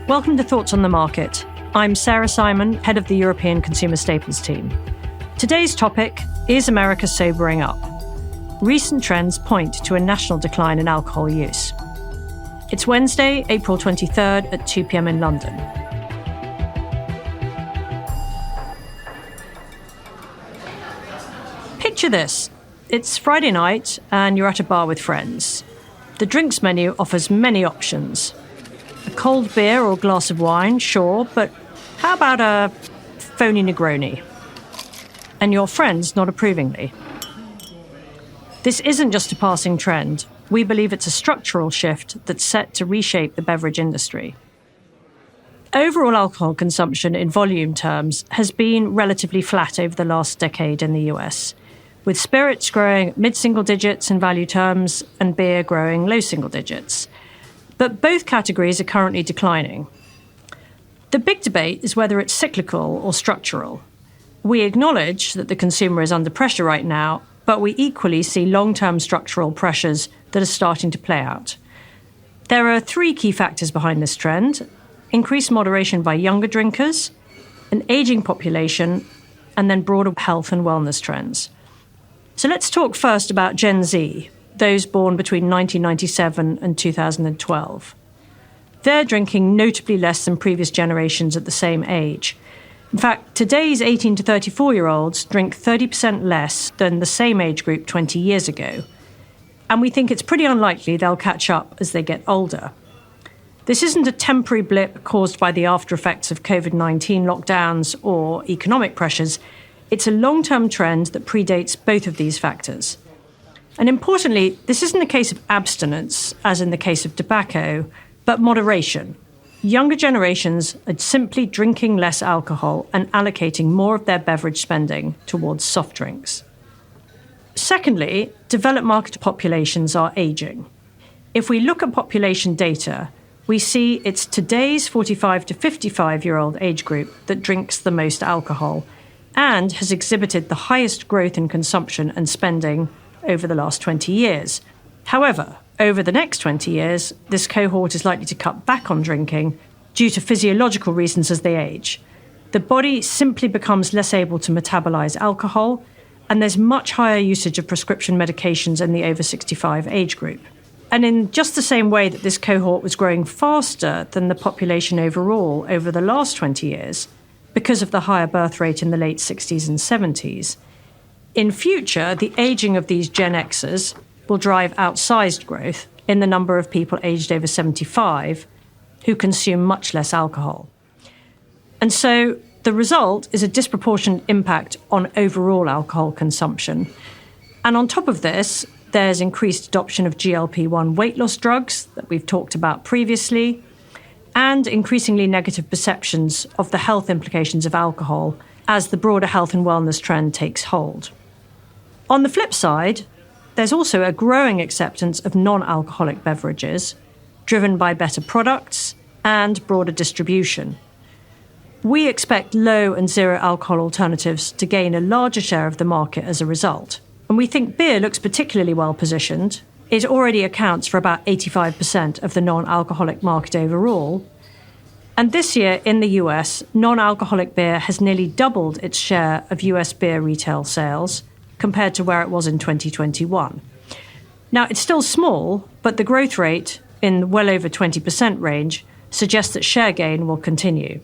Welcome to Thoughts on the Market. I'm Sarah Simon, head of the European Consumer Staples team. Today's topic is America sobering up. Recent trends point to a national decline in alcohol use. It's Wednesday, April 23rd at 2 p.m. in London. Picture this. It's Friday night and you're at a bar with friends. The drinks menu offers many options. A cold beer or glass of wine, sure, but how about a phony Negroni? And your friends nod approvingly. This isn't just a passing trend. We believe it's a structural shift that's set to reshape the beverage industry. Overall alcohol consumption in volume terms has been relatively flat over the last decade in the US, with spirits growing mid-single digits in value terms and beer growing low single digits. But both categories are currently declining. The big debate is whether it's cyclical or structural. We acknowledge that the consumer is under pressure right now, but we equally see long-term structural pressures that are starting to play out. There are three key factors behind this trend: increased moderation by younger drinkers, an aging population, and then broader health and wellness trends. So let's talk first about Gen Z, those born between 1997 and 2012. They're drinking notably less than previous generations at the same age. In fact, today's 18 to 34-year-olds drink 30% less than the same age group 20 years ago. And we think it's pretty unlikely they'll catch up as they get older. This isn't a temporary blip caused by the after effects of COVID-19 lockdowns or economic pressures. It's a long-term trend that predates both of these factors. And importantly, this isn't a case of abstinence, as in the case of tobacco, but moderation. Younger generations are simply drinking less alcohol and allocating more of their beverage spending towards soft drinks. Secondly, developed market populations are aging. If we look at population data, we see it's today's 45 to 55-year-old age group that drinks the most alcohol and has exhibited the highest growth in consumption and spending over the last 20 years. However, over the next 20 years, this cohort is likely to cut back on drinking due to physiological reasons as they age. The body simply becomes less able to metabolize alcohol, and there's much higher usage of prescription medications in the over 65 age group. And in just the same way that this cohort was growing faster than the population overall over the last 20 years, because of the higher birth rate in the late 60s and 70s, in future, the aging of these Gen Xers will drive outsized growth in the number of people aged over 75 who consume much less alcohol. And so the result is a disproportionate impact on overall alcohol consumption. And on top of this, there's increased adoption of GLP-1 weight loss drugs that we've talked about previously, and increasingly negative perceptions of the health implications of alcohol as the broader health and wellness trend takes hold. On the flip side, there's also a growing acceptance of non-alcoholic beverages, driven by better products and broader distribution. We expect low and zero alcohol alternatives to gain a larger share of the market as a result. And we think beer looks particularly well positioned. It already accounts for about 85% of the non-alcoholic market overall. And this year in the US, non-alcoholic beer has nearly doubled its share of US beer retail sales compared to where it was in 2021. Now, it's still small, but the growth rate in well over 20% range suggests that share gain will continue.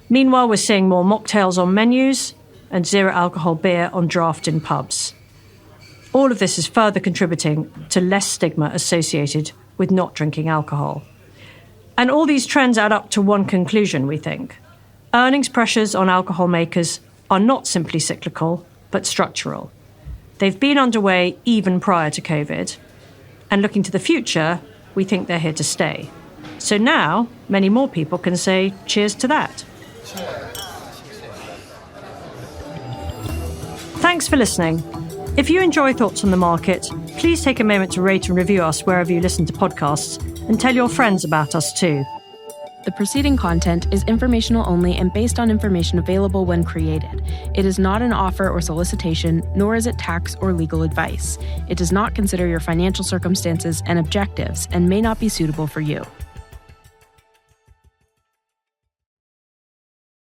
Meanwhile, we're seeing more mocktails on menus and zero alcohol beer on draft in pubs. All of this is further contributing to less stigma associated with not drinking alcohol. And all these trends add up to one conclusion, we think. Earnings pressures on alcohol makers are not simply cyclical, but structural. They've been underway even prior to COVID. And looking to the future, we think they're here to stay. So now, many more people can say cheers to that. Thanks for listening. If you enjoy Thoughts on the Market, please take a moment to rate and review us wherever you listen to podcasts, and tell your friends about us too. The preceding content is informational only and based on information available when created. It is not an offer or solicitation, nor is it tax or legal advice. It does not consider your financial circumstances and objectives and may not be suitable for you.